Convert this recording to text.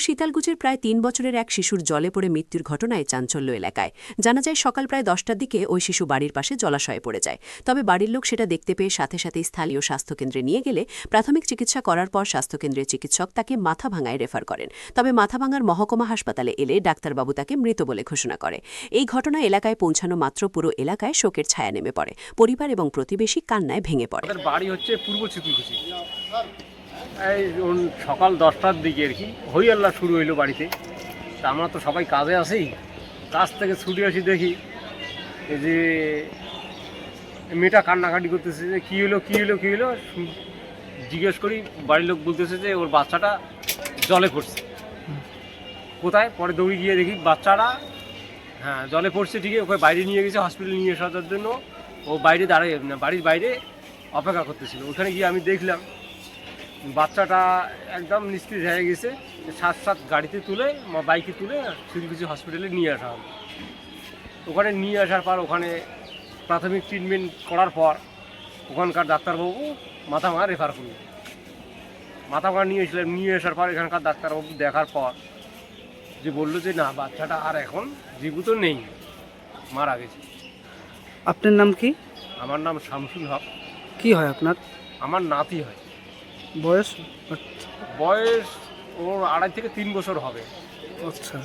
শীতালকুচির প্রায় ৩ বছরের এক শিশুর জলে পড়ে মৃত্যুর ঘটনায় চাঞ্চল্য এলাকায়। জানা যায় সকাল প্রায় 10টার দিকে ওই শিশু বাড়ির পাশে জলাশয়ে পড়ে যায়। তবে বাড়ির লোক সেটা দেখতে পেয়ে সাথে সাথেই স্থানীয় স্বাস্থ্যকেন্দ্রে নিয়ে গেলে প্রাথমিক চিকিৎসা করার পর স্বাস্থ্যকেন্দ্রের চিকিৎসক তাকে মাথাভাঙায় রেফার করেন। তবে মাথাভাঙার মহকুমা হাসপাতালে এলে ডাক্তারবাবু তাকে মৃত বলে ঘোষণা করে। এই ঘটনা এলাকায় পৌঁছানো মাত্র পুরো এলাকায় শোকের ছায়া নেমে পড়ে। পরিবার এবং প্রতিবেশী কান্নায় ভেঙে পড়ে। বাড়ি হচ্ছে পূর্ব চিতলকুচি। এই সকাল 10টার দিকে আর কি হই আল্লাহ শুরু হইলো বাড়িতে। তা আমরা তো সবাই কাজে আসি, কাজ থেকে ছুটে আসি, দেখি এই যে মেয়েটা কান্নাকাটি করতেছে যে কী হলো কী হলো কী হলো। জিজ্ঞেস করি, বাড়ির লোক বলতেছে যে ওর বাচ্চাটা জলে পড়ছে। কোথায়? পরে দৌড়ে গিয়ে দেখি বাচ্চাটা জলে পড়ছে ঠিকই। ওকে বাইরে নিয়ে গেছে, হসপিটালে নিয়ে আসার জন্য। ও বাইরে দাঁড়িয়ে বাড়ির বাইরে অপেক্ষা করতেছিল। ওখানে গিয়ে আমি দেখলাম বাচ্চাটা একদম নিস্তেজ হয়ে গেছে। সাথে গাড়িতে তুলে বাইকে তুলে চিতলকুচি হসপিটালে নিয়ে আসা হলো। ওখানে নিয়ে আসার পর ওখানে প্রাথমিক ট্রিটমেন্ট করার পর ওখানকার ডাক্তারবাবু মাথাভাঙা রেফার করল। মাথাভাঙা নিয়ে আসার পর এখানকার ডাক্তারবাবু দেখার পর যে বললো যে না, বাচ্চাটা আর এখন জীবিত নেই, মারা গেছে। আপনার নাম কি? আমার নাম শামসুল হক। কি হয় আপনার? আমার নাতি হয়। বয়স? বয়স ওর 2.5 থেকে 3 বছর হবে। আচ্ছা।